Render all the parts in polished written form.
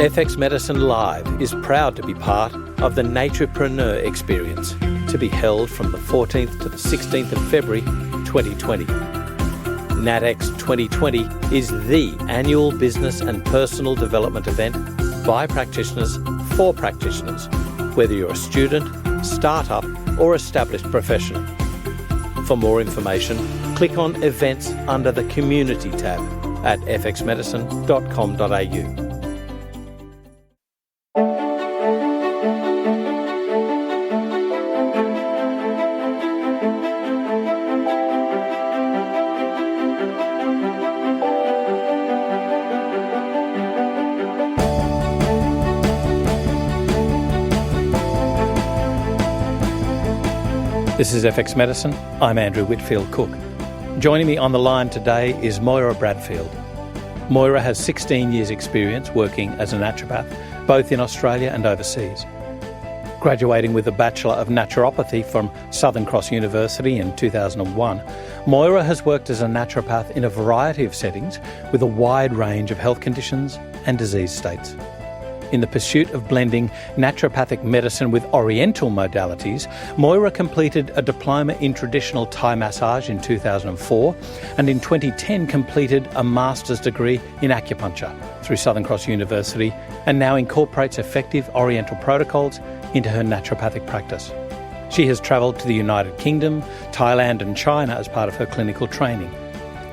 FX Medicine Live is proud to be part of the Naturepreneur Experience, to be held from the 14th to the 16th of February 2020. NatX 2020 is the annual business and personal development event by practitioners for practitioners, whether you're a student, startup or established professional. For more information, click on Events under the Community tab at fxmedicine.com.au. This is FX Medicine. I'm Andrew Whitfield Cook. Joining me on the line today is Moira Bradfield. Moira has 16 years' experience working as a naturopath, both in Australia and overseas. Graduating with a Bachelor of Naturopathy from Southern Cross University in 2001, Moira has worked as a naturopath in a variety of settings with a wide range of health conditions and disease states. In the pursuit of blending naturopathic medicine with oriental modalities, Moira completed a diploma in traditional Thai massage in 2004 and in 2010 completed a master's degree in acupuncture through Southern Cross University and now incorporates effective oriental protocols into her naturopathic practice. She has travelled to the United Kingdom, Thailand and China as part of her clinical training.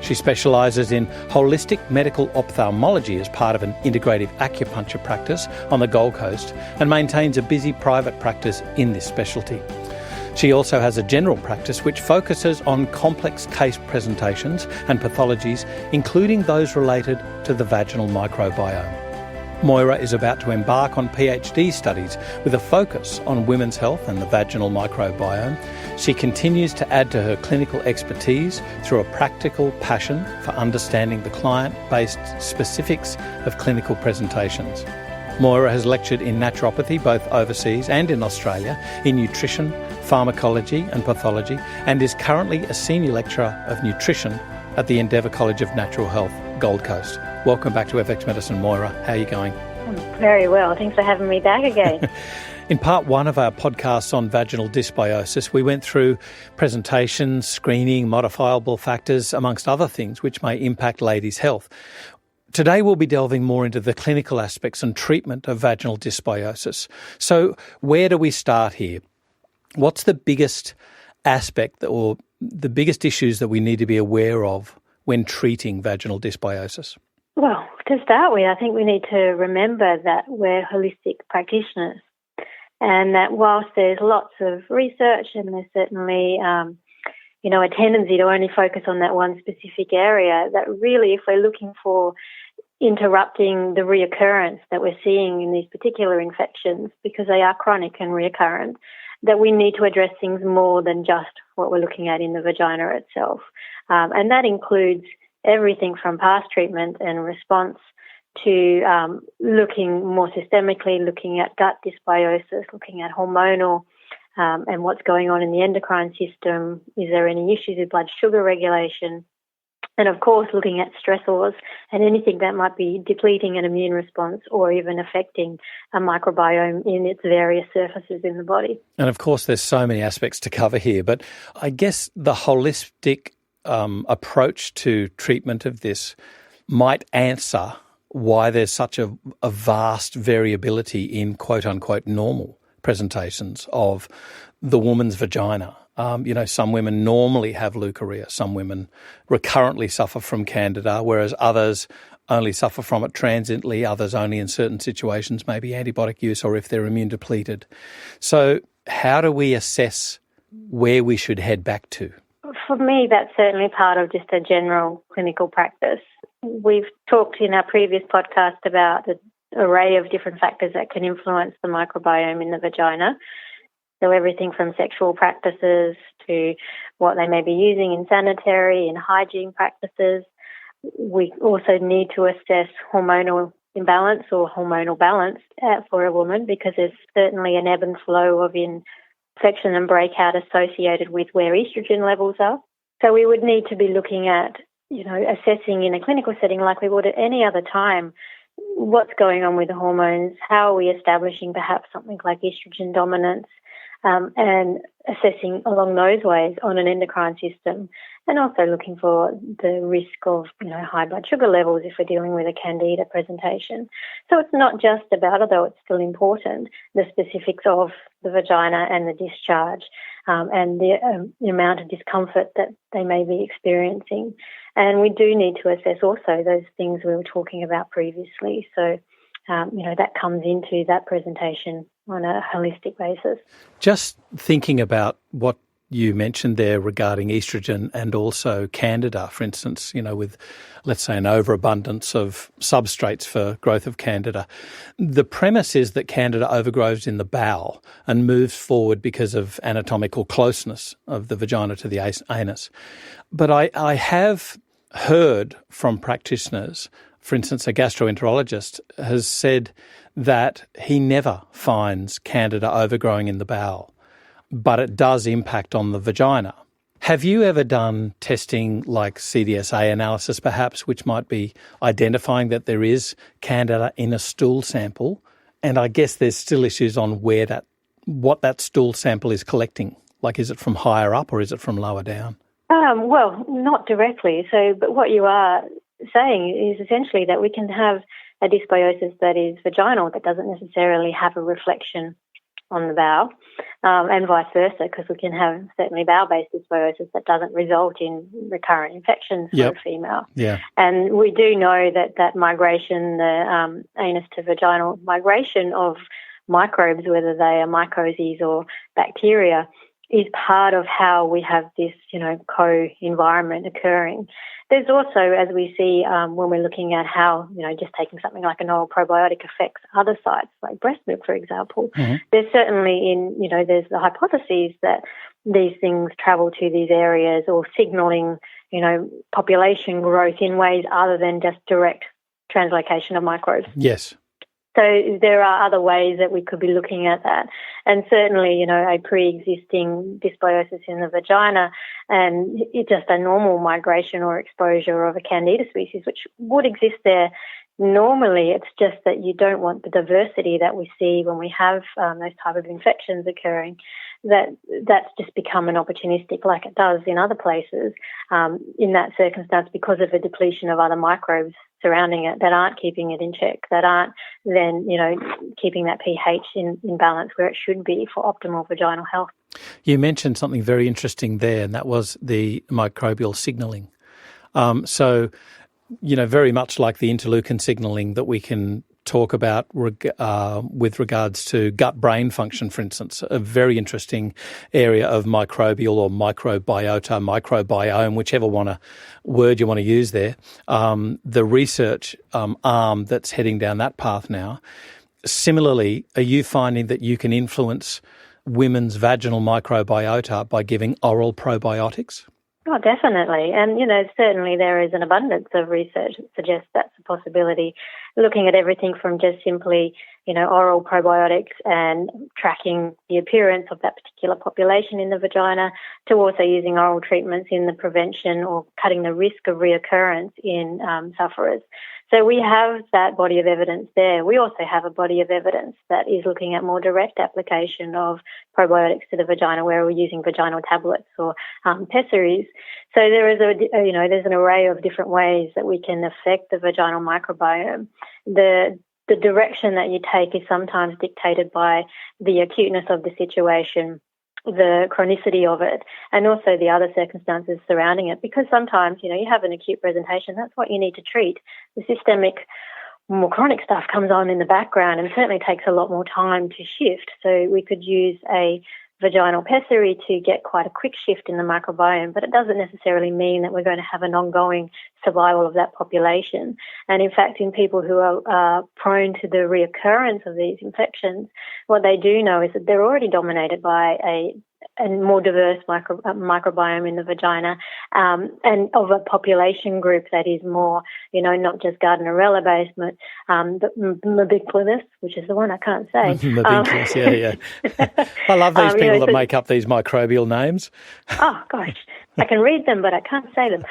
She specialises in holistic medical ophthalmology as part of an integrative acupuncture practice on the Gold Coast and maintains a busy private practice in this specialty. She also has a general practice which focuses on complex case presentations and pathologies, including those related to the vaginal microbiome. Moira is about to embark on PhD studies with a focus on women's health and the vaginal microbiome. She continues to add to her clinical expertise through a practical passion for understanding the client-based specifics of clinical presentations. Moira has lectured in naturopathy both overseas and in Australia, in nutrition, pharmacology and pathology, and is currently a senior lecturer of nutrition at the Endeavour College of Natural Health, Gold Coast. Welcome back to FX Medicine, Moira. How are you going? Very well. Thanks for having me back again. In part one of our podcasts on vaginal dysbiosis, we went through presentations, screening, modifiable factors, amongst other things, which may impact ladies' health. Today we'll be delving more into the clinical aspects and treatment of vaginal dysbiosis. So where do we start here? What's the biggest aspect or the biggest issues that we need to be aware of when treating vaginal dysbiosis? Well, to start with, I think we need to remember that we're holistic practitioners and that whilst there's lots of research and there's certainly, a tendency to only focus on that one specific area, that really if we're looking for interrupting the reoccurrence that we're seeing in these particular infections, because they are chronic and reoccurrent, that we need to address things more than just what we're looking at in the vagina itself. And that includes everything from past treatment and response to looking more systemically, looking at gut dysbiosis, looking at hormonal and what's going on in the endocrine system. Is there any issues with blood sugar regulation? And of course, looking at stressors and anything that might be depleting an immune response or even affecting a microbiome in its various surfaces in the body. And of course, there's so many aspects to cover here, but I guess the holistic approach to treatment of this might answer why there's such a vast variability in quote-unquote normal presentations of the woman's vagina. Some women normally have leukorrhea. Some women recurrently suffer from Candida, whereas others only suffer from it transiently, others only in certain situations, maybe antibiotic use or if they're immune depleted. So how do we assess where we should head back to? For me, that's certainly part of just a general clinical practice. We've talked in our previous podcast about the array of different factors that can influence the microbiome in the vagina. So everything from sexual practices to what they may be using in sanitary and hygiene practices. We also need to assess hormonal imbalance or hormonal balance for a woman, because there's certainly an ebb and flow of infection and breakout associated with where estrogen levels are. So we would need to be looking at, assessing in a clinical setting like we would at any other time, what's going on with the hormones, how are we establishing perhaps something like estrogen dominance, and assessing along those ways on an endocrine system, and also looking for the risk of high blood sugar levels if we're dealing with a Candida presentation. So it's not just about, although it's still important, the specifics of the vagina and the discharge and the amount of discomfort that they may be experiencing. And we do need to assess also those things we were talking about previously. So, that comes into that presentation on a holistic basis. Just thinking about what you mentioned there regarding estrogen and also Candida, for instance, with, let's say, an overabundance of substrates for growth of Candida. The premise is that Candida overgrows in the bowel and moves forward because of anatomical closeness of the vagina to the anus. But I have heard from practitioners, for instance, a gastroenterologist has said that he never finds Candida overgrowing in the bowel, but it does impact on the vagina. Have you ever done testing like CDSA analysis perhaps, which might be identifying that there is Candida in a stool sample? And I guess there's still issues on what that stool sample is collecting. Like, is it from higher up or is it from lower down? Well, not directly. But what you are saying is essentially that we can have a dysbiosis that is vaginal that doesn't necessarily have a reflection on the bowel, and vice versa, because we can have certainly bowel-based dysbiosis that doesn't result in recurrent infections for a female. Yeah. And we do know that migration, the anus to vaginal migration of microbes, whether they are mycoses or bacteria, is part of how we have this, co-environment occurring. There's also, as we see when we're looking at how, just taking something like an oral probiotic affects other sites, like breast milk, for example, there's certainly there's the hypotheses that these things travel to these areas or signalling, population growth in ways other than just direct translocation of microbes. Yes. So there are other ways that we could be looking at that. And certainly, a pre-existing dysbiosis in the vagina and it's just a normal migration or exposure of a Candida species, which would exist there normally. It's just that you don't want the diversity that we see when we have those type of infections occurring. That's just become an opportunistic, like it does in other places, in that circumstance, because of a depletion of other microbes surrounding it that aren't keeping it in check, that aren't then, keeping that pH in balance where it should be for optimal vaginal health. You mentioned something very interesting there, and that was the microbial signalling. So, very much like the interleukin signalling that we can talk about with regards to gut-brain function, for instance, a very interesting area of microbial or microbiota, microbiome, whichever word you want to use there. The research arm that's heading down that path now. Similarly, are you finding that you can influence women's vaginal microbiota by giving oral probiotics? Oh, definitely. And, certainly there is an abundance of research that suggests that's a possibility, looking at everything from just simply, oral probiotics and tracking the appearance of that particular population in the vagina, to also using oral treatments in the prevention or cutting the risk of reoccurrence in sufferers. So we have that body of evidence there. We also have a body of evidence that is looking at more direct application of probiotics to the vagina, where we're using vaginal tablets or pessaries. So there is there's an array of different ways that we can affect the vaginal microbiome. The direction that you take is sometimes dictated by the acuteness of the situation, the chronicity of it, and also the other circumstances surrounding it. Because sometimes, you have an acute presentation, that's what you need to treat. The systemic, more chronic stuff comes on in the background and certainly takes a lot more time to shift. So we could use a vaginal pessary to get quite a quick shift in the microbiome, but it doesn't necessarily mean that we're going to have an ongoing survival of that population. And in fact, in people who are prone to the reoccurrence of these infections, what they do know is that they're already dominated by a more diverse microbiome in the vagina, and of a population group that is more, not just Gardnerella based, but Mabiclinus, which is the one I can't say. Mabiclinus, yeah. I love these people that make up these microbial names. Oh, gosh. I can read them, but I can't say them.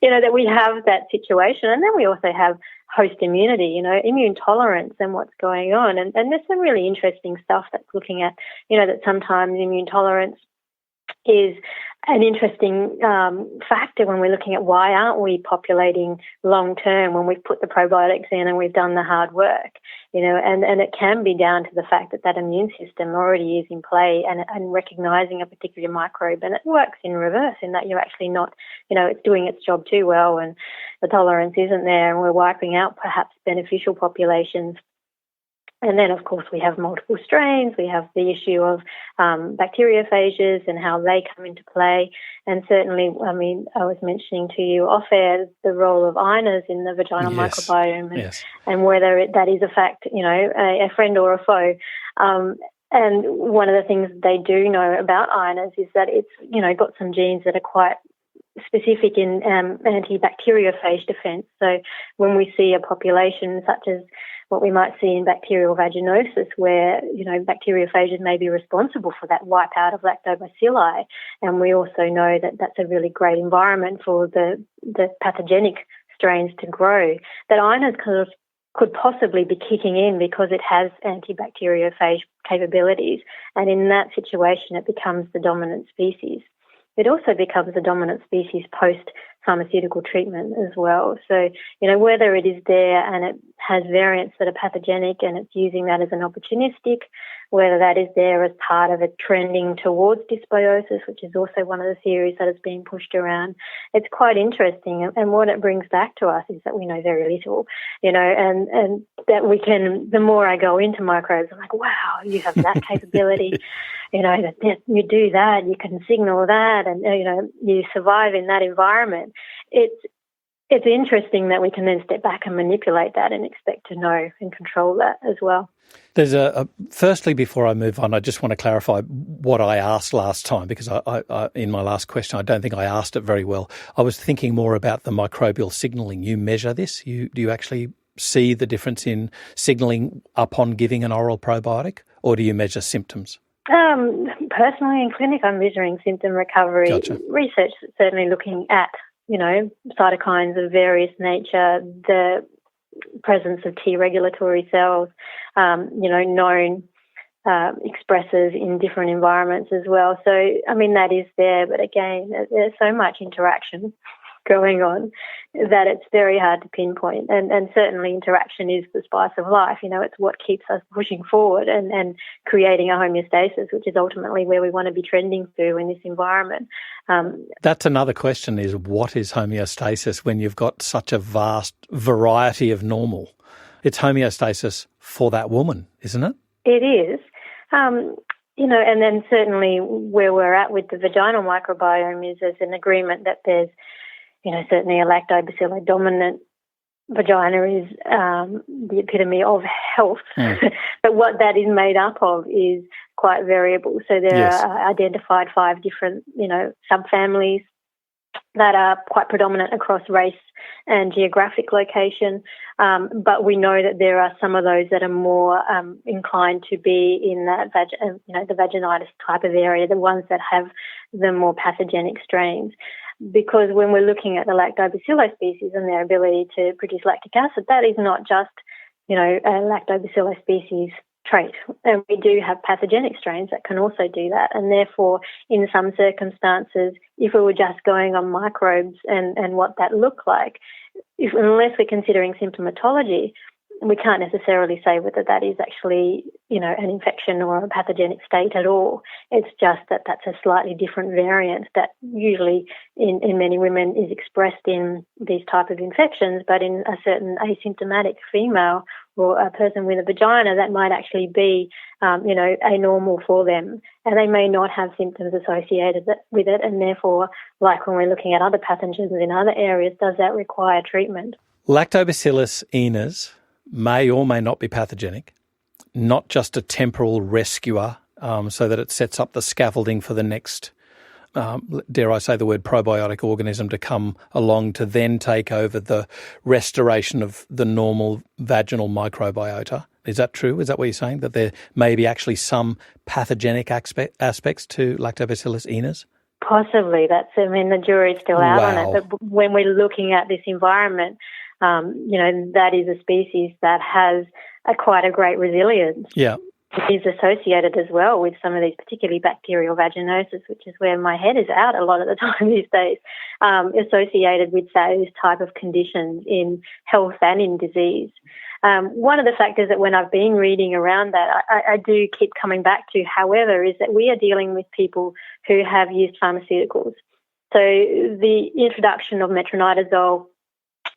That we have that situation. And then we also have host immunity, immune tolerance and what's going on. And there's some really interesting stuff that's looking at, that sometimes immune tolerance is an interesting factor when we're looking at why aren't we populating long term when we've put the probiotics in and we've done the hard work, and it can be down to the fact that immune system already is in play and recognizing a particular microbe, and it works in reverse in that you're actually not, it's doing its job too well and the tolerance isn't there and we're wiping out perhaps beneficial populations. And then, of course, we have multiple strains. We have the issue of bacteriophages and how they come into play. And certainly, I was mentioning to you off-air the role of iners in the vaginal microbiome and whether that is a fact, a friend or a foe. And one of the things they do know about iners is that it's, got some genes that are quite specific in antibacteriophage defense. So when we see a population such as what we might see in bacterial vaginosis, where, bacteriophages may be responsible for that wipeout of lactobacilli. And we also know that that's a really great environment for the pathogenic strains to grow. That iners could possibly be kicking in because it has antibacteriophage capabilities. And in that situation, it becomes the dominant species. It also becomes the dominant species post-pharmaceutical treatment as well. So, whether it is there and it has variants that are pathogenic and it's using that as an opportunistic, whether that is there as part of a trending towards dysbiosis, which is also one of the theories that is being pushed around, it's quite interesting. And what it brings back to us is that we know very little, and that we can, the more I go into microbes, I'm like, wow, you have that capability. That you do that, you can signal that, and, you survive in that environment. It's interesting that we can then step back and manipulate that and expect to know and control that as well. There's firstly, before I move on, I just want to clarify what I asked last time, because I in my last question, I don't think I asked it very well. I was thinking more about the microbial signalling. You measure this? Do you actually see the difference in signalling upon giving an oral probiotic, or do you measure symptoms? Personally, in clinic, I'm measuring symptom recovery. Gotcha. Research is certainly looking at, cytokines of various nature, the presence of T regulatory cells, known expressors in different environments as well. So, that is there. But again, there's so much interaction going on that it's very hard to pinpoint. And certainly interaction is the spice of life. It's what keeps us pushing forward and creating a homeostasis, which is ultimately where we want to be trending through in this environment. That's another question, is what is homeostasis when you've got such a vast variety of normal? It's homeostasis for that woman, isn't it? It is. And then certainly where we're at with the vaginal microbiome is there's an agreement that there's certainly a lactobacillus dominant vagina is the epitome of health. But what that is made up of is quite variable. So there are identified 5 different, subfamilies that are quite predominant across race and geographic location. But we know that there are some of those that are more inclined to be in that, the vaginitis type of area, the ones that have the more pathogenic strains. Because when we're looking at the Lactobacillus species and their ability to produce lactic acid, that is not just, a Lactobacillus species trait. And we do have pathogenic strains that can also do that. And therefore, in some circumstances, if we were just going on microbes and what that looked like, unless we're considering symptomatology, we can't necessarily say whether that is actually, an infection or a pathogenic state at all. It's just that that's a slightly different variant that usually in many women is expressed in these type of infections, but in a certain asymptomatic female or a person with a vagina, that might actually be, a normal for them. And they may not have symptoms associated with it. And therefore, like when we're looking at other pathogens in other areas, does that require treatment? Lactobacillus iners may or may not be pathogenic, not just a temporal rescuer, so that it sets up the scaffolding for the next, dare I say the word, probiotic organism to come along to then take over the restoration of the normal vaginal microbiota. Is that true? Is that what you're saying, that there may be actually some pathogenic aspects to Lactobacillus iners? Possibly. The jury's still out on it. But when we're looking at this environment, that is a species that has quite a great resilience. Yeah. Is associated as well with some of these, particularly bacterial vaginosis, which is where my head is at a lot of the time these days, associated with those type of conditions in health and in disease. One of the factors that when I've been reading around that, I do keep coming back to, however, is that we are dealing with people who have used pharmaceuticals. So the introduction of metronidazole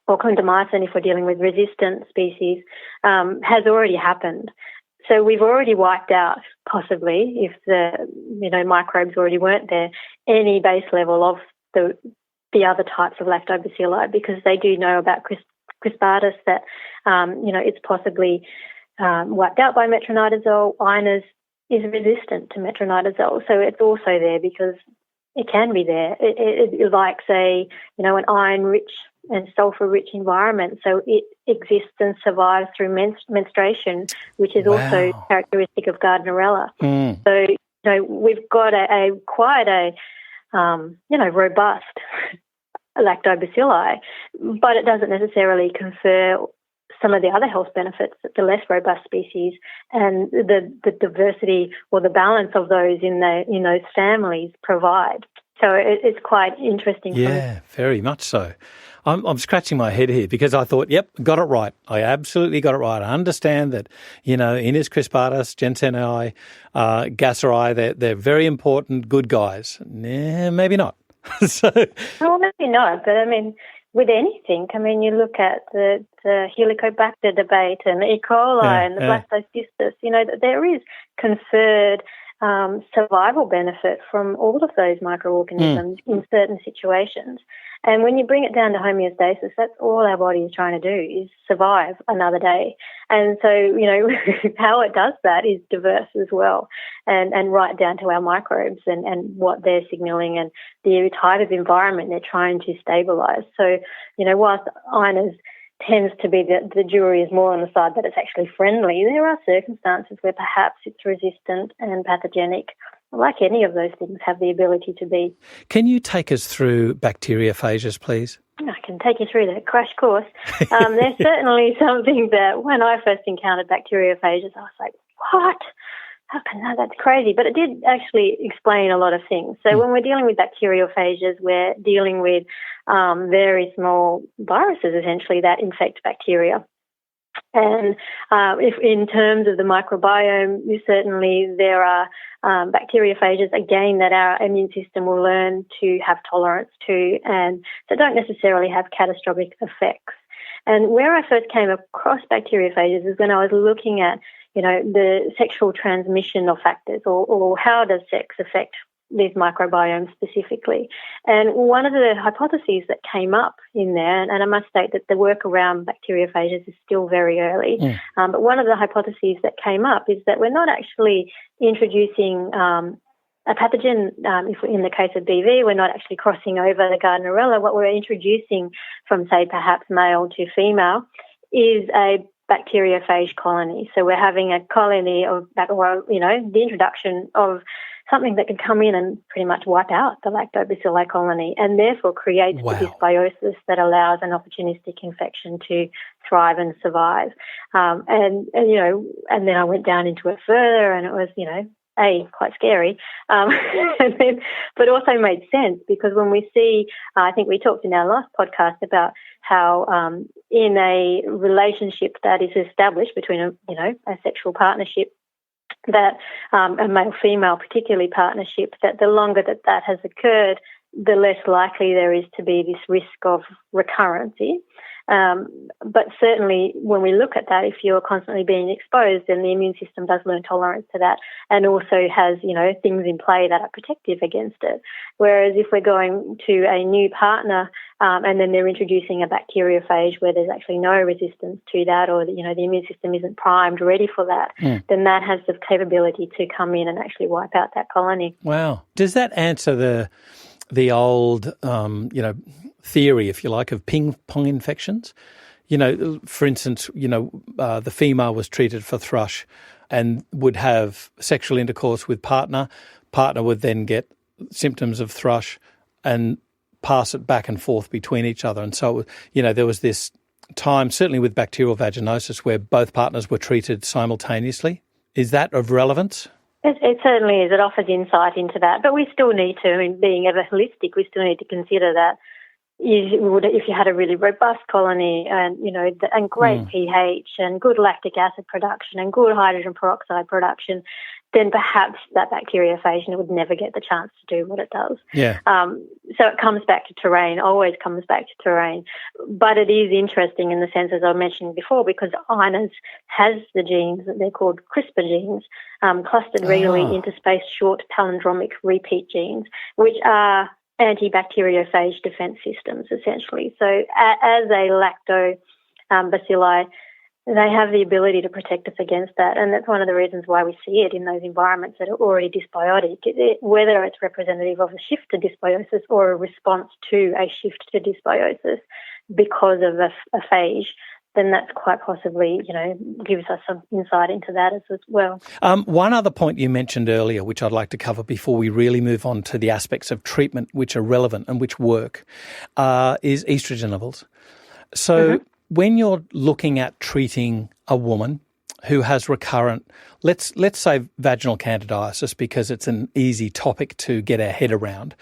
or clindamycin, if we're dealing with resistant species, has already happened. So we've already wiped out, possibly, if the microbes already weren't there, any base level of the other types of lactobacilli, because they do know about crispardus that it's possibly wiped out by metronidazole. Iners is resistant to metronidazole, so it's also there because it can be there. It likes an iron-rich and sulfur-rich environment, so it exists and survives through menstruation, which is also characteristic of Gardnerella. So we've got quite a robust lactobacilli, but it doesn't necessarily confer some of the other health benefits that the less robust species and the diversity or the balance of those in those families provide. So it's quite interesting. Yeah, very much so. I'm scratching my head here because I thought, yep, got it right. I absolutely got it right. I understand that, iners crispardus, jensenii, gasseri, they're very important, good guys. Nah, maybe not. Well, maybe not, but I mean, with anything, you look at the Helicobacter debate and E. coli and the Blastocystis, there is conferred survival benefit from all of those microorganisms in certain situations. And when you bring it down to homeostasis, that's all our body is trying to do, is survive another day. And so, how it does that is diverse as well, and right down to our microbes and what they're signalling and the type of environment they're trying to stabilise. So, whilst Iners tends to be the jury is more on the side that it's actually friendly, there are circumstances where perhaps it's resistant and pathogenic. Like any of those things, have the ability to be. Can you take us through bacteriophages, please? I can take you through the crash course. There's certainly something that when I first encountered bacteriophages, I was like, what? How can that? That's crazy. But it did actually explain a lot of things. So when we're dealing with bacteriophages, we're dealing with very small viruses, essentially, that infect bacteria. And if in terms of the microbiome, certainly there are bacteriophages, again, that our immune system will learn to have tolerance to, and that don't necessarily have catastrophic effects. And where I first came across bacteriophages is when I was looking at, the sexual transmission of factors, or how does sex affect these microbiomes specifically. And one of the hypotheses that came up in there, and I must state that the work around bacteriophages is still very early, but one of the hypotheses that came up is that we're not actually introducing a pathogen. If in the case of BV, we're not actually crossing over the Gardnerella. What we're introducing from, say, perhaps male to female is a bacteriophage colony. So we're having a colony of, the introduction of something that can come in and pretty much wipe out the lactobacilli colony, and therefore create the dysbiosis that allows an opportunistic infection to thrive and survive. And then I went down into it further, and it was, quite scary, but also made sense, because when we see, I think we talked in our last podcast about how in a relationship that is established between a sexual partnership, that a male-female particularly partnership, that the longer that has occurred, the less likely there is to be this risk of recurrency. But certainly when we look at that, if you're constantly being exposed, then the immune system does learn tolerance to that, and also has, things in play that are protective against it. Whereas if we're going to a new partner and then they're introducing a bacteriophage where there's actually no resistance to that, or the immune system isn't primed, ready for that, then that has the capability to come in and actually wipe out that colony. Wow. Does that answer the old, theory, if you like, of ping-pong infections? For instance, the female was treated for thrush and would have sexual intercourse with partner would then get symptoms of thrush and pass it back and forth between each other. And so, there was this time, certainly with bacterial vaginosis, where both partners were treated simultaneously. Is that of relevance? It certainly is. It offers insight into that. But we still need to, I mean, being ever holistic, we still need to consider that if you had a really robust colony and, and great pH and good lactic acid production and good hydrogen peroxide production, then perhaps that bacteriophage would never get the chance to do what it does. Yeah. So it comes back to terrain, always comes back to terrain. But it is interesting in the sense, as I mentioned before, because iners has the genes, they're called CRISPR genes, clustered regularly interspaced short palindromic repeat genes, which are antibacteriophage defense systems, essentially. So as a lactobacilli, they have the ability to protect us against that, and that's one of the reasons why we see it in those environments that are already dysbiotic, whether it's representative of a shift to dysbiosis or a response to a shift to dysbiosis because of a phage, then that's quite possibly, gives us some insight into that as well. One other point you mentioned earlier, which I'd like to cover before we really move on to the aspects of treatment which are relevant and which work, is estrogen levels. So when you're looking at treating a woman who has recurrent, let's say vaginal candidiasis, because it's an easy topic to get our head around.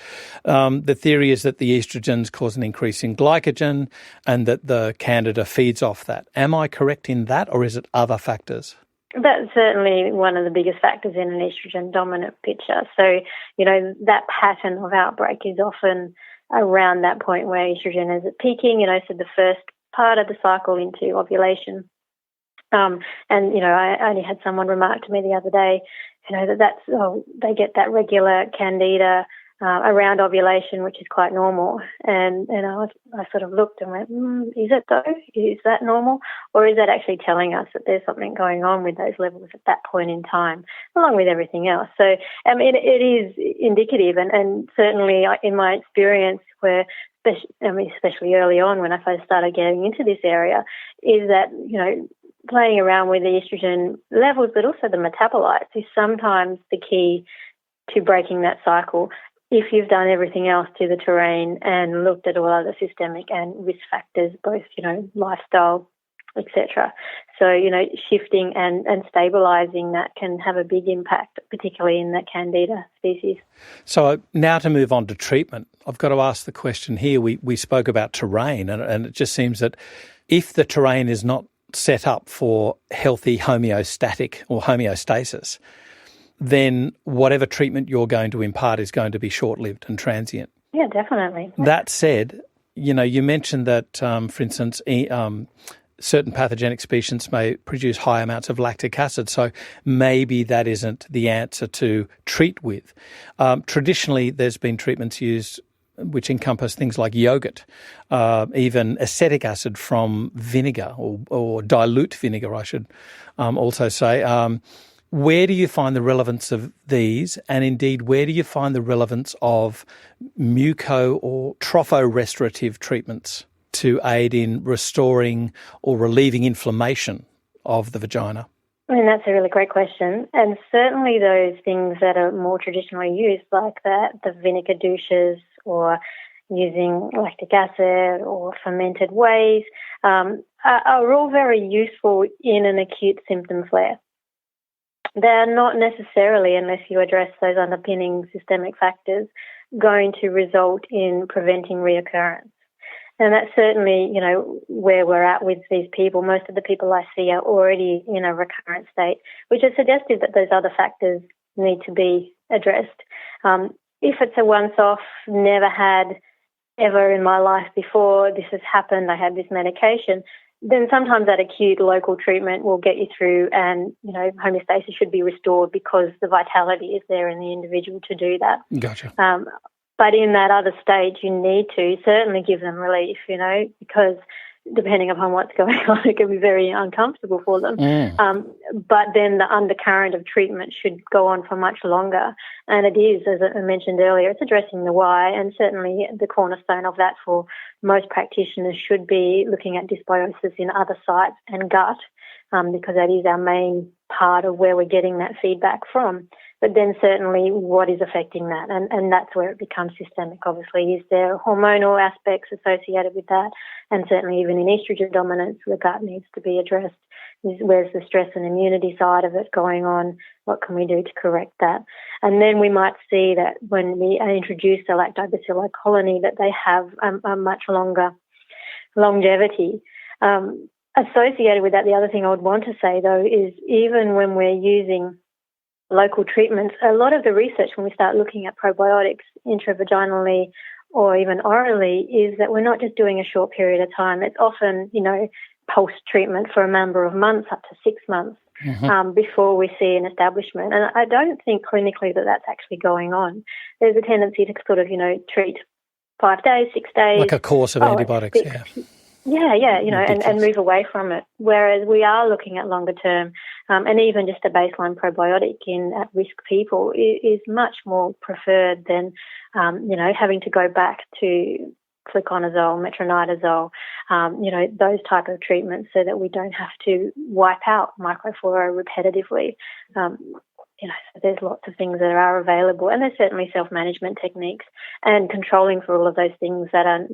The theory is that the estrogens cause an increase in glycogen and that the candida feeds off that. Am I correct in that, or is it other factors? That's certainly one of the biggest factors in an estrogen-dominant picture. So, that pattern of outbreak is often around that point where estrogen is at peaking, so the first part of the cycle into ovulation. I only had someone remark to me the other day, they get that regular candida around ovulation, which is quite normal. And I sort of looked and went, is it though? Is that normal? Or is that actually telling us that there's something going on with those levels at that point in time, along with everything else? So, it is indicative, and certainly in my experience where, especially early on when I first started getting into this area, is that, playing around with the estrogen levels, but also the metabolites, is sometimes the key to breaking that cycle if you've done everything else to the terrain and looked at all other systemic and risk factors, both, lifestyle, etc. So, shifting and stabilising that can have a big impact, particularly in that Candida species. So now to move on to treatment, I've got to ask the question here. We spoke about terrain, and it just seems that if the terrain is not set up for healthy homeostatic or homeostasis, then whatever treatment you're going to impart is going to be short-lived and transient. Yeah, definitely. That said, you mentioned that, for instance, certain pathogenic species may produce high amounts of lactic acid, so maybe that isn't the answer to treat with. Traditionally, there's been treatments used which encompass things like yogurt, even acetic acid from vinegar or dilute vinegar, I should also say. Where do you find the relevance of these? And indeed, where do you find the relevance of muco or trophorestorative treatments to aid in restoring or relieving inflammation of the vagina? That's a really great question. And certainly those things that are more traditionally used, like that, the vinegar douches or using lactic acid or fermented wheys, are all very useful in an acute symptom flare. They're not necessarily, unless you address those underpinning systemic factors, going to result in preventing reoccurrence. And that's certainly, where we're at with these people. Most of the people I see are already in a recurrent state, which is suggestive that those other factors need to be addressed. If it's a once-off, never had ever in my life before, this has happened, I had this medication, then sometimes that acute local treatment will get you through and, homeostasis should be restored because the vitality is there in the individual to do that. Gotcha. But in that other stage, you need to certainly give them relief, because depending upon what's going on, it can be very uncomfortable for them. But then the undercurrent of treatment should go on for much longer. And it is, as I mentioned earlier, it's addressing the why, and certainly the cornerstone of that for most practitioners should be looking at dysbiosis in other sites and gut, because that is our main part of where we're getting that feedback from. but then certainly what is affecting that, and that's where it becomes systemic, obviously. Is there hormonal aspects associated with that? And certainly even in estrogen dominance, the gut needs to be addressed. Where's the stress and immunity side of it going on? What can we do to correct that? And then we might see that when we introduce a lactobacilli colony, that they have a much longer longevity. Associated with that, the other thing I would want to say, though, is even when we're using local treatments, a lot of the research when we start looking at probiotics intravaginally or even orally is that we're not just doing a short period of time. It's often, post-treatment for a number of months, up to 6 months, before we see an establishment. And I don't think clinically that that's actually going on. There's a tendency to sort of, treat 5 days, 6 days. Like a course of antibiotics, and move away from it. Whereas we are looking at longer term, and even just a baseline probiotic in at-risk people is much more preferred than, having to go back to fluconazole, metronidazole, those type of treatments so that we don't have to wipe out microflora repetitively. So there's lots of things that are available, and there's certainly self-management techniques and controlling for all of those things that are,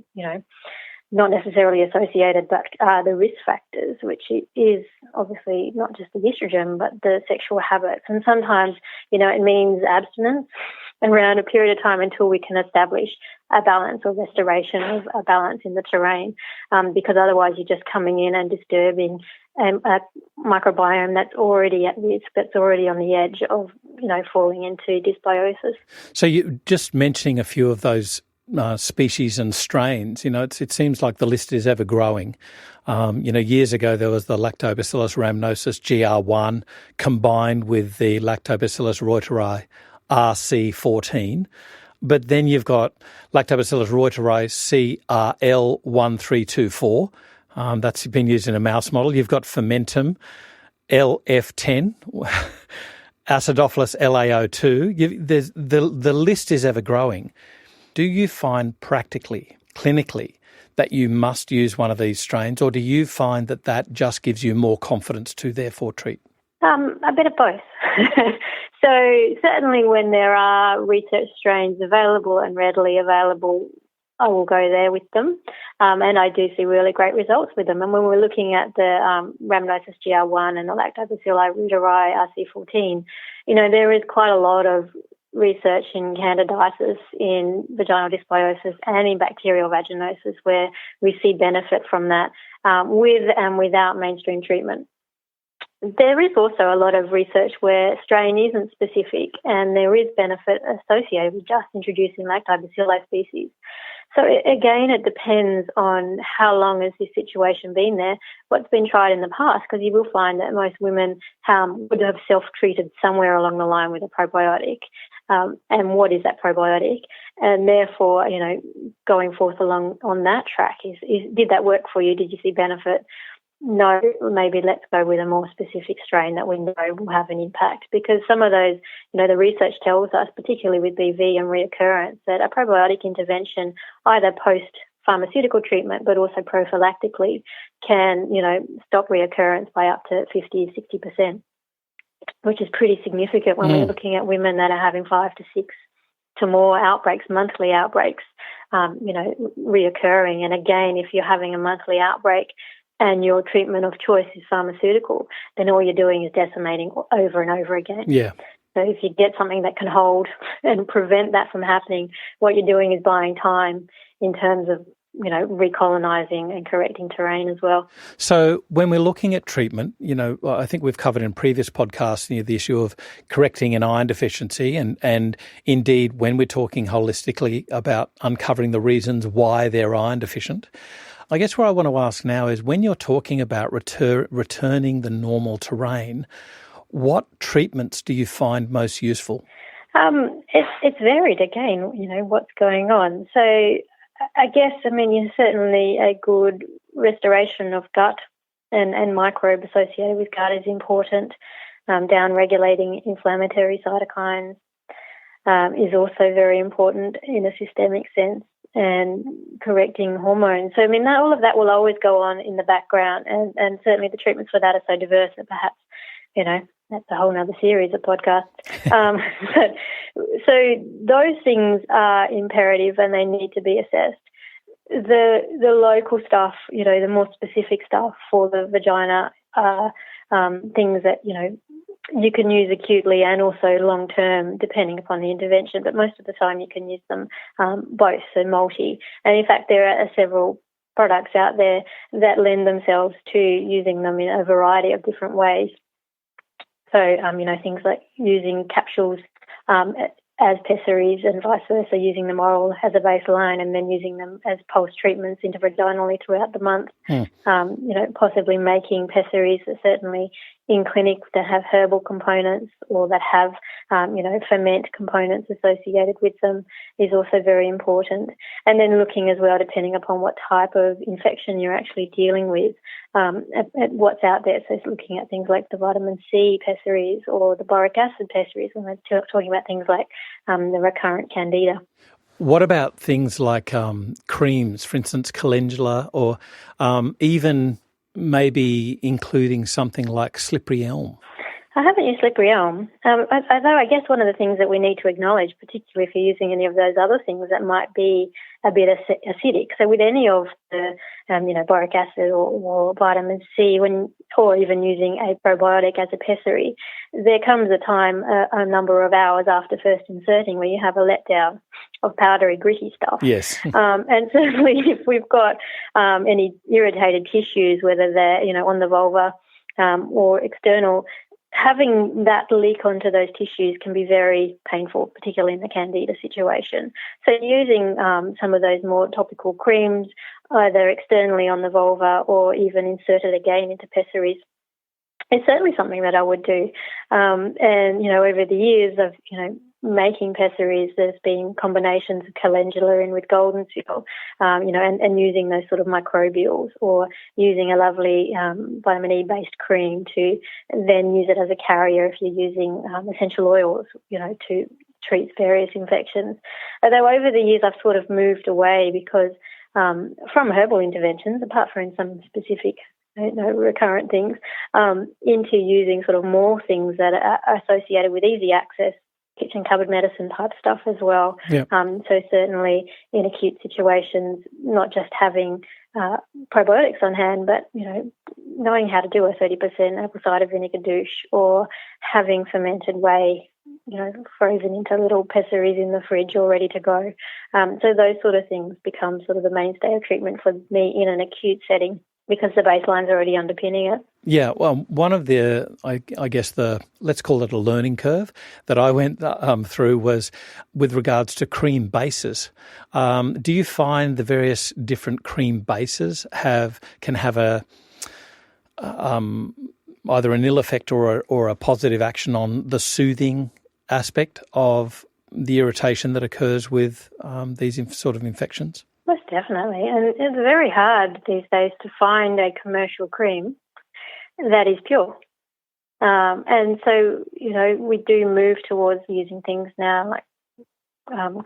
not necessarily associated, but the risk factors, which is obviously not just the estrogen, but the sexual habits. And sometimes, it means abstinence around a period of time until we can establish a balance or restoration of a balance in the terrain, because otherwise you're just coming in and disturbing a microbiome that's already at risk, that's already on the edge of, falling into dysbiosis. So you just mentioning a few of those species and strains, it seems like the list is ever growing. Years ago there was the Lactobacillus rhamnosus GR1 combined with the Lactobacillus reuteri RC14. But then you've got Lactobacillus reuteri CRL1324. That's been used in a mouse model. You've got Fermentum LF10, Acidophilus LAO2. The list is ever growing. Do you find practically, clinically, that you must use one of these strains, or do you find that just gives you more confidence to therefore treat? A bit of both. So certainly when there are research strains available and readily available, I will go there with them. And I do see really great results with them. And when we're looking at the rhamnosus GR1 and the Lactobacilli reuteri RC14, there is quite a lot of research in candidiasis, in vaginal dysbiosis, and in bacterial vaginosis, where we see benefit from that with and without mainstream treatment. There is also a lot of research where strain isn't specific and there is benefit associated with just introducing lactobacilli species. So again, it depends on how long has this situation been there, what's been tried in the past, because you will find that most women would have self-treated somewhere along the line with a probiotic. And what is that probiotic? And therefore, going forth along on that track is did that work for you? Did you see benefit? No, maybe let's go with a more specific strain that we know will have an impact, because some of those, the research tells us, particularly with BV and reoccurrence, that a probiotic intervention, either post-pharmaceutical treatment but also prophylactically, can, stop reoccurrence by up to 50-60%, which is pretty significant when we're looking at women that are having 5 to 6 to more outbreaks, monthly outbreaks, reoccurring. And again, if you're having a monthly outbreak and your treatment of choice is pharmaceutical, then all you're doing is decimating over and over again. Yeah. So if you get something that can hold and prevent that from happening, what you're doing is buying time in terms of, recolonizing and correcting terrain as well. So when we're looking at treatment, I think we've covered in previous podcasts the issue of correcting an iron deficiency, and indeed when we're talking holistically about uncovering the reasons why they're iron deficient. I guess where I want to ask now is, when you're talking about returning the normal terrain, what treatments do you find most useful? It's varied again, what's going on. So I guess, certainly a good restoration of gut and microbe associated with gut is important. Down-regulating inflammatory cytokines is also very important in a systemic sense, and correcting hormones. So, all of that will always go on in the background, and certainly the treatments for that are so diverse that perhaps, that's a whole other series of podcasts. So those things are imperative and they need to be assessed. The local stuff, the more specific stuff for the vagina are things that, you can use acutely and also long-term, depending upon the intervention, but most of the time you can use them both, so multi. And in fact, there are several products out there that lend themselves to using them in a variety of different ways. So, things like using capsules as pessaries and vice versa, using them oral as a baseline and then using them as pulse treatments intravaginally throughout the month. Possibly making pessaries, certainly in clinic, that have herbal components or that have, ferment components associated with them is also very important. And then looking as well, depending upon what type of infection you're actually dealing with, at what's out there. So it's looking at things like the vitamin C pessaries or the boric acid pessaries when we're talking about things like the recurrent Candida. What about things like creams, for instance, calendula, or even maybe including something like slippery elm? I haven't used slippery elm, although I guess one of the things that we need to acknowledge, particularly if you're using any of those other things that might be a bit acidic. So with any of the, boric acid or vitamin C, or even using a probiotic as a pessary, there comes a time, a number of hours after first inserting, where you have a letdown of powdery, gritty stuff. Yes. And certainly if we've got any irritated tissues, whether they're, on the vulva or external, having that leak onto those tissues can be very painful, particularly in the Candida situation. So using some of those more topical creams, either externally on the vulva or even inserted again into pessaries, is certainly something that I would do. And, over the years of, making pessaries, there's been combinations of calendula in with golden seal, and using those sort of microbials, or using a lovely vitamin E-based cream to then use it as a carrier if you're using essential oils, to treat various infections. Although over the years I've sort of moved away because from herbal interventions, apart from some specific recurrent things, into using sort of more things that are associated with easy access, kitchen cupboard medicine type stuff as well. Yep. So certainly in acute situations, not just having probiotics on hand, but, knowing how to do a 30% apple cider vinegar douche, or having fermented whey, frozen into little pessaries in the fridge all ready to go. So those sort of things become sort of the mainstay of treatment for me in an acute setting, because the baseline's already underpinning it. Yeah, well, one of the, I guess let's call it a learning curve that I went through was with regards to cream bases. Do you find the various different cream bases can have a either an ill effect or a positive action on the soothing aspect of the irritation that occurs with these sort of infections? Most definitely. And it's very hard these days to find a commercial cream that is pure. And so, we do move towards using things now like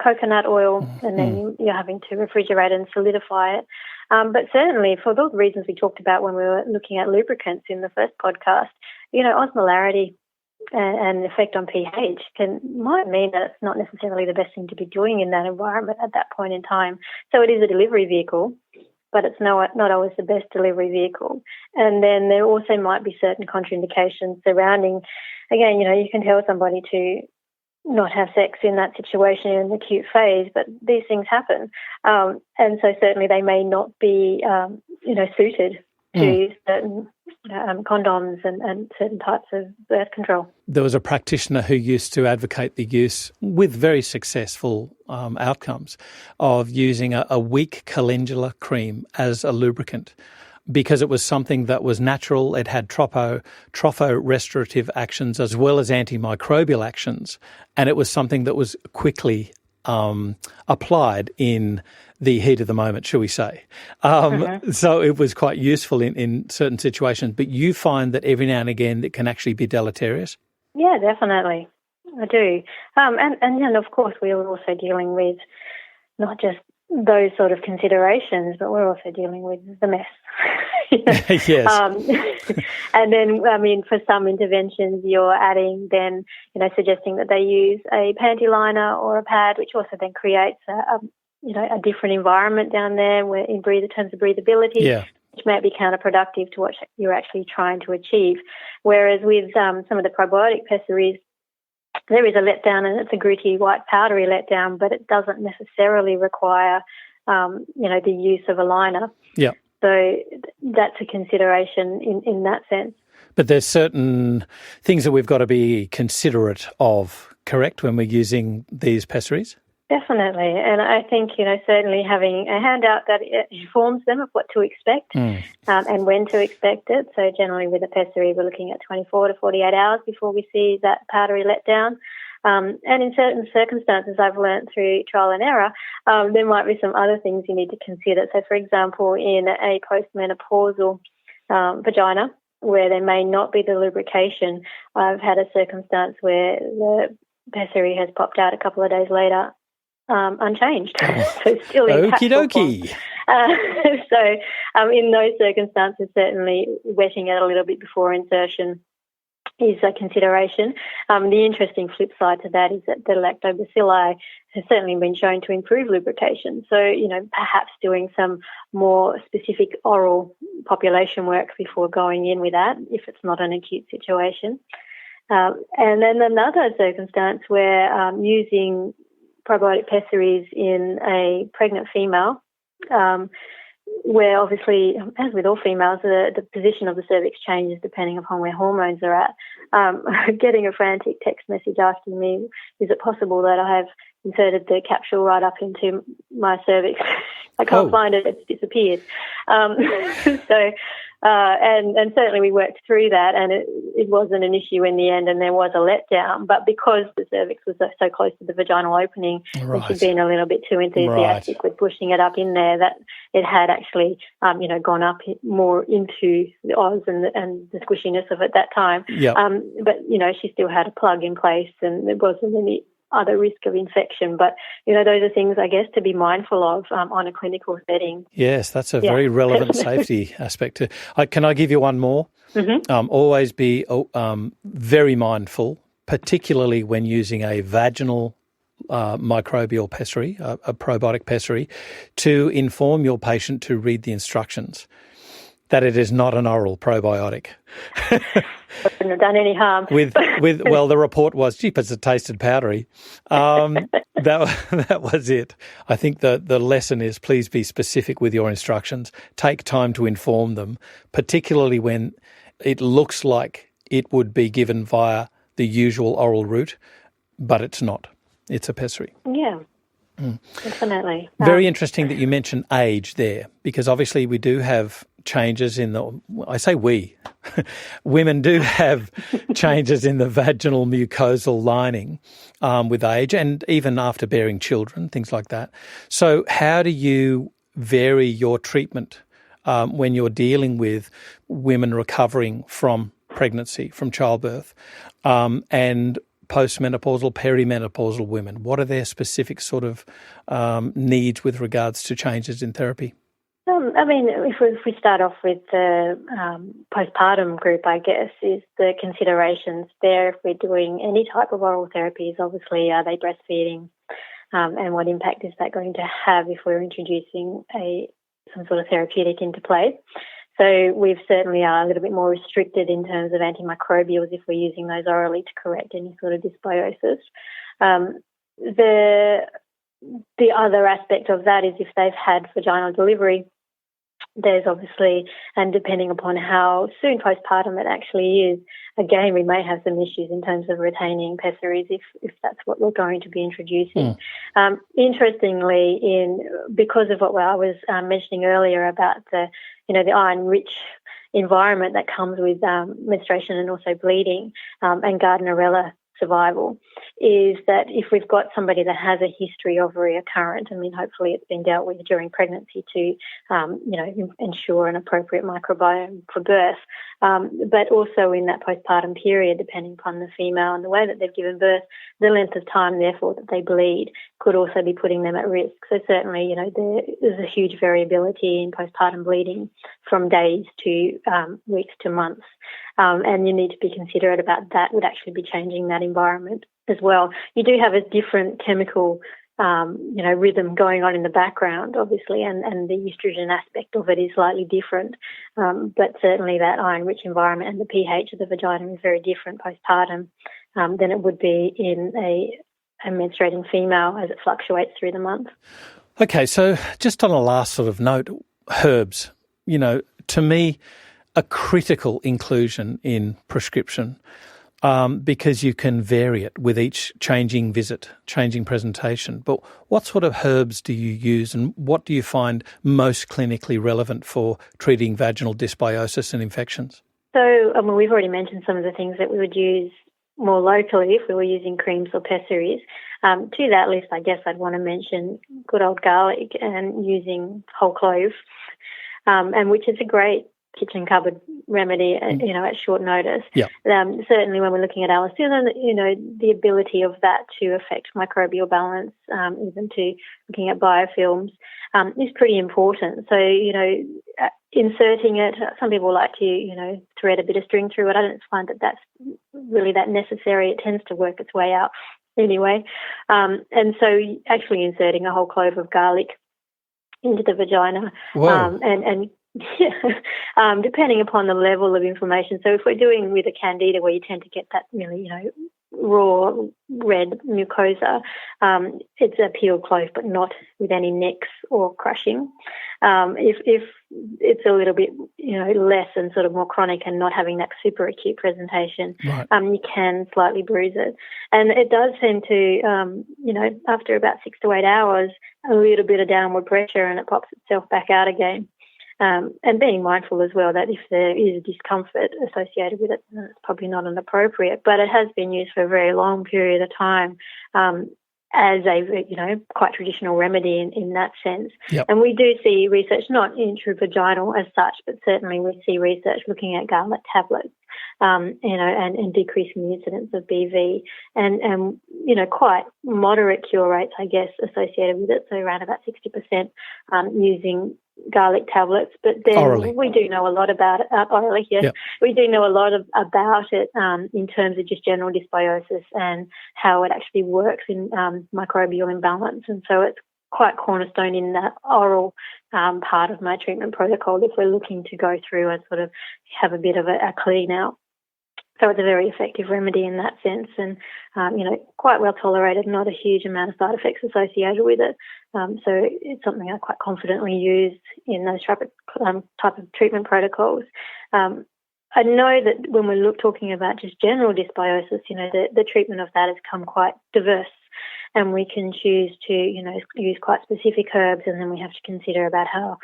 coconut oil, and then you're having to refrigerate and solidify it. But certainly for those reasons we talked about when we were looking at lubricants in the first podcast, osmolarity and the effect on pH might mean that it's not necessarily the best thing to be doing in that environment at that point in time. So it is a delivery vehicle, but it's not always the best delivery vehicle. And then there also might be certain contraindications surrounding, again, you can tell somebody to not have sex in that situation in the acute phase, but these things happen. And so certainly they may not be, suited to certain condoms and certain types of birth control. There was a practitioner who used to advocate the use, with very successful outcomes, of using a weak calendula cream as a lubricant, because it was something that was natural. It had tropho-restorative actions as well as antimicrobial actions, and it was something that was quickly applied in the heat of the moment, shall we say. So it was quite useful in certain situations, but you find that every now and again it can actually be deleterious? Yeah, definitely. I do. And of course we are also dealing with not just those sort of considerations, but we're also dealing with the mess. Yes. And then, I mean, for some interventions, you're adding then, suggesting that they use a panty liner or a pad, which also then creates a different environment down there where in terms of breathability, which may be counterproductive to what you're actually trying to achieve. Whereas with some of the probiotic pessaries, there is a letdown, and it's a gritty, white, powdery letdown, but it doesn't necessarily require, the use of a liner. Yeah. So that's a consideration in that sense. But there's certain things that we've got to be considerate of, correct, when we're using these pessaries? Definitely. And I think, certainly having a handout that informs them of what to expect and when to expect it. So generally with a pessary, we're looking at 24 to 48 hours before we see that powdery letdown. And in certain circumstances, I've learned through trial and error, there might be some other things you need to consider. So, for example, in a postmenopausal vagina, where there may not be the lubrication, I've had a circumstance where the pessary has popped out a couple of days later unchanged. So still in Okie dokie. So in those circumstances, certainly wetting it a little bit before insertion is a consideration. The interesting flip side to that is that the lactobacilli has certainly been shown to improve lubrication. So, perhaps doing some more specific oral population work before going in with that, if it's not an acute situation. And then another circumstance where using probiotic pessaries in a pregnant female, where obviously, as with all females, the position of the cervix changes depending upon where hormones are at. Getting a frantic text message asking me, is it possible that I have inserted the capsule right up into my cervix? I can't find it, it's disappeared. And certainly we worked through that, and it wasn't an issue in the end, and there was a letdown. But because the cervix was so close to the vaginal opening, and she'd been a little bit too enthusiastic with pushing it up in there, that it had actually, gone up more into the Oz and the squishiness of it that time. Yep. But, she still had a plug in place, and there wasn't any other risk of infection. But, those are things, I guess, to be mindful of on a clinical setting. Yes, that's a very relevant safety aspect. Can I give you one more? Mm-hmm. Always be very mindful, particularly when using a vaginal microbial pessary, a probiotic pessary, to inform your patient to read the instructions, that it is not an oral probiotic. Wouldn't have done any harm. Well, the report was, gee, but it tasted powdery. That was it. I think the lesson is, please be specific with your instructions. Take time to inform them, particularly when it looks like it would be given via the usual oral route, but it's not. It's a pessary. Yeah. Definitely. Very interesting that you mentioned age there, because obviously we do have changes women do have changes in the vaginal mucosal lining with age, and even after bearing children, things like that. So how do you vary your treatment when you're dealing with women recovering from pregnancy, from childbirth, and postmenopausal, perimenopausal women? What are their specific sort of needs with regards to changes in therapy? If we start off with the postpartum group, I guess, is the considerations there. If we're doing any type of oral therapies, obviously, are they breastfeeding? And what impact is that going to have if we're introducing some sort of therapeutic into play? So we certainly are a little bit more restricted in terms of antimicrobials if we're using those orally to correct any sort of dysbiosis. The other aspect of that is if they've had vaginal delivery, there's obviously, and depending upon how soon postpartum it actually is, again, we may have some issues in terms of retaining pessaries if that's what we're going to be introducing. Interestingly, because of what I was mentioning earlier about the iron-rich environment that comes with menstruation and also bleeding, and Gardnerella survival is that if we've got somebody that has a history of recurrent, I mean, hopefully it's been dealt with during pregnancy to, ensure an appropriate microbiome for birth, but also in that postpartum period, depending upon the female and the way that they've given birth, the length of time, therefore, that they bleed could also be putting them at risk. So certainly, there's a huge variability in postpartum bleeding from days to weeks to months. And you need to be considerate about that would actually be changing that environment as well. You do have a different chemical, rhythm going on in the background, obviously, and the estrogen aspect of it is slightly different. But certainly that iron-rich environment and the pH of the vagina is very different postpartum than it would be in a menstruating female as it fluctuates through the month. Okay, so just on a last sort of note, herbs, to me, a critical inclusion in prescription because you can vary it with each changing visit, changing presentation. But what sort of herbs do you use and what do you find most clinically relevant for treating vaginal dysbiosis and infections? So, we've already mentioned some of the things that we would use more locally if we were using creams or pessaries. To that list, I guess I'd want to mention good old garlic and using whole clove, and which is a great kitchen cupboard remedy, at short notice. Yeah. Certainly when we're looking at allicin, the ability of that to affect microbial balance, even to looking at biofilms, is pretty important. So, inserting it, some people like to, thread a bit of string through it. I don't find that that's really that necessary. It tends to work its way out anyway. And so actually inserting a whole clove of garlic into the vagina, and depending upon the level of inflammation. So if we're doing with a candida where you tend to get that really, raw red mucosa, it's a peeled clove but not with any nicks or crushing. If it's a little bit, less and sort of more chronic and not having that super acute presentation, right. You can slightly bruise it. And it does seem to, after about 6 to 8 hours, a little bit of downward pressure and it pops itself back out again. And being mindful as well that if there is discomfort associated with it, then it's probably not inappropriate. But it has been used for a very long period of time as a, quite traditional remedy in that sense. Yep. And we do see research, not intravaginal as such, but certainly we see research looking at garlic tablets, and decreasing the incidence of BV and quite moderate cure rates, I guess, associated with it. So around about 60% using garlic tablets, but then orally. We do know a lot about it, orally, yes. Yep. We do know a lot about it in terms of just general dysbiosis and how it actually works in microbial imbalance. And so it's quite cornerstone in that oral part of my treatment protocol if we're looking to go through and sort of have a bit of a clean out. So it's a very effective remedy in that sense and, quite well tolerated, not a huge amount of side effects associated with it. So it's something I quite confidently use in those type of treatment protocols. I know that when we're talking about just general dysbiosis, the treatment of that has come quite diverse and we can choose to, use quite specific herbs and then we have to consider about how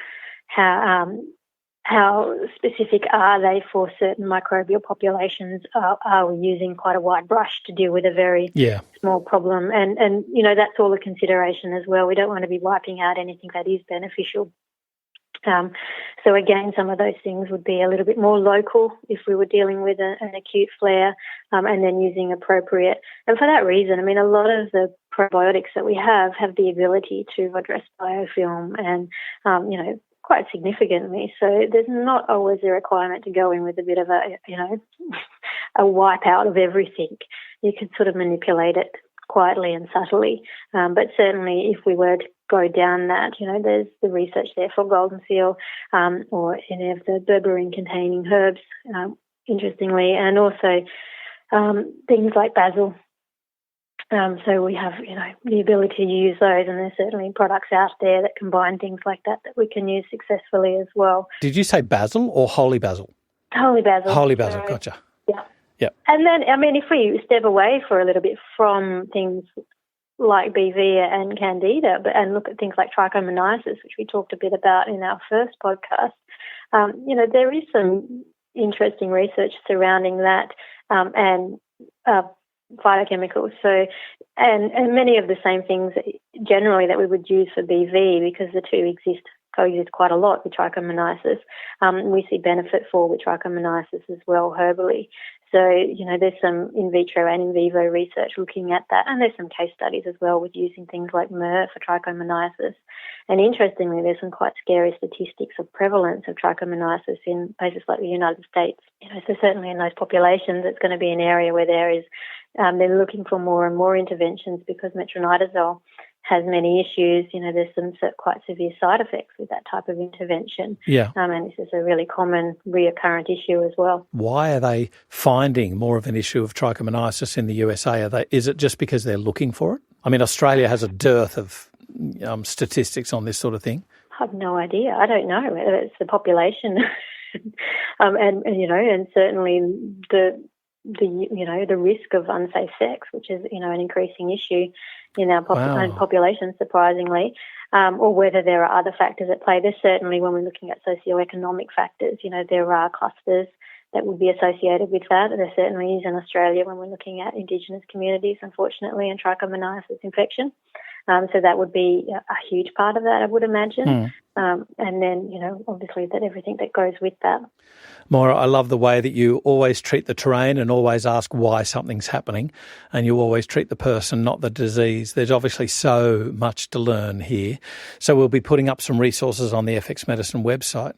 specific are they for certain microbial populations? Are we using quite a wide brush to deal with a very small problem? And that's all a consideration as well. We don't want to be wiping out anything that is beneficial. So again, some of those things would be a little bit more local if we were dealing with an acute flare, and then using appropriate. And for that reason, a lot of the probiotics that we have the ability to address biofilm and, quite significantly. So there's not always a requirement to go in with a bit of a wipe out of everything. You can sort of manipulate it quietly and subtly. But certainly if we were to go down that, there's the research there for golden seal or any of the berberine containing herbs, interestingly, and also things like basil. So we have, the ability to use those, and there's certainly products out there that combine things like that we can use successfully as well. Did you say basil or holy basil? Holy basil. Holy basil, gotcha. Yeah. Yep. And then, if we step away for a little bit from things like BV and Candida, and look at things like trichomoniasis, which we talked a bit about in our first podcast, there is some interesting research surrounding that, and phytochemicals. So, and many of the same things generally that we would use for BV, because the two coexist quite a lot with trichomoniasis. We see benefit for with trichomoniasis as well, herbally. So, there's some in vitro and in vivo research looking at that, and there's some case studies as well with using things like myrrh for trichomoniasis. And interestingly, there's some quite scary statistics of prevalence of trichomoniasis in places like the United States. So certainly in those populations, it's going to be an area where they're looking for more and more interventions, because metronidazole has many issues. There's some quite severe side effects with that type of intervention. Yeah. And this is a really common reoccurrent issue as well. Why are they finding more of an issue of trichomoniasis in the USA? Is it just because they're looking for it? I mean, Australia has a dearth of statistics on this sort of thing. I have no idea. I don't know. It's the population. And certainly the risk of unsafe sex, which is, an increasing issue in our population, surprisingly, or whether there are other factors at play. There's certainly, when we're looking at socioeconomic factors, there are clusters that would be associated with that. There certainly is in Australia when we're looking at Indigenous communities, unfortunately, and trichomoniasis infection. So that would be a huge part of that, I would imagine. And then, obviously that everything that goes with that. Moira, I love the way that you always treat the terrain and always ask why something's happening, and you always treat the person, not the disease. There's obviously so much to learn here. So we'll be putting up some resources on the FX Medicine website.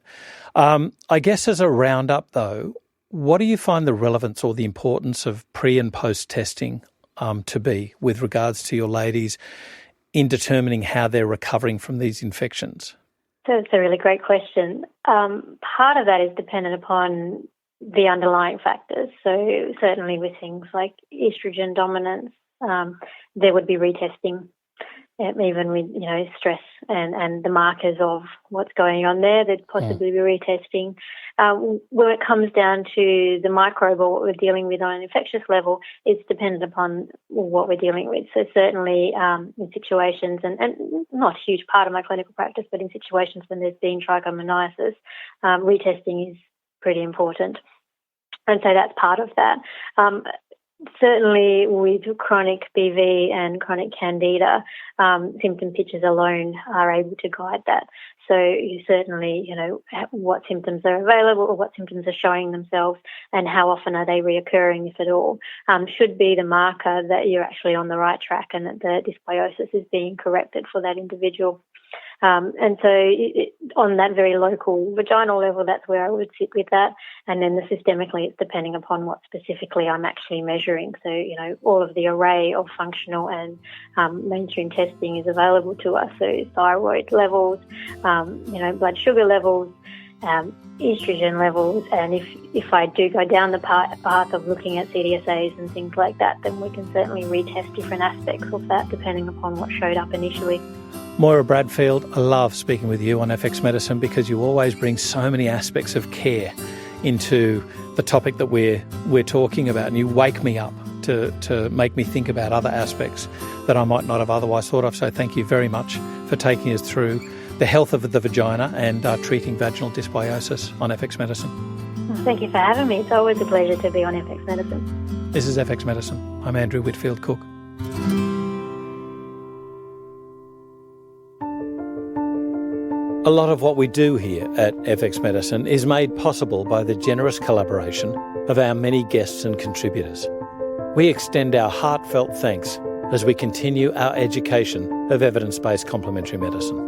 I guess as a roundup, though, what do you find the relevance or the importance of pre- and post-testing to be with regards to your ladies in determining how they're recovering from these infections? That's a really great question. Part of that is dependent upon the underlying factors. So certainly with things like estrogen dominance, there would be retesting, even with, stress and the markers of what's going on there, there'd possibly be retesting. When it comes down to the microbe or what we're dealing with on an infectious level, it's dependent upon what we're dealing with. So certainly in situations, and not a huge part of my clinical practice, but in situations when there's been trichomoniasis, retesting is pretty important. And so that's part of that. Certainly with chronic BV and chronic Candida, symptom pictures alone are able to guide that. So you certainly, what symptoms are available or what symptoms are showing themselves and how often are they reoccurring, if at all, should be the marker that you're actually on the right track and that the dysbiosis is being corrected for that individual. And so on that very local vaginal level, that's where I would sit with that. And then systemically, it's depending upon what specifically I'm actually measuring. So, all of the array of functional and mainstream testing is available to us. So thyroid levels, blood sugar levels, estrogen levels. And if I do go down the path of looking at CDSAs and things like that, then we can certainly retest different aspects of that depending upon what showed up initially. Moira Bradfield, I love speaking with you on FX Medicine because you always bring so many aspects of care into the topic that we're talking about, and you wake me up to make me think about other aspects that I might not have otherwise thought of. So thank you very much for taking us through the health of the vagina and treating vaginal dysbiosis on FX Medicine. Thank you for having me. It's always a pleasure to be on FX Medicine. This is FX Medicine. I'm Andrew Whitfield Cook. A lot of what we do here at FX Medicine is made possible by the generous collaboration of our many guests and contributors. We extend our heartfelt thanks as we continue our education of evidence-based complementary medicine.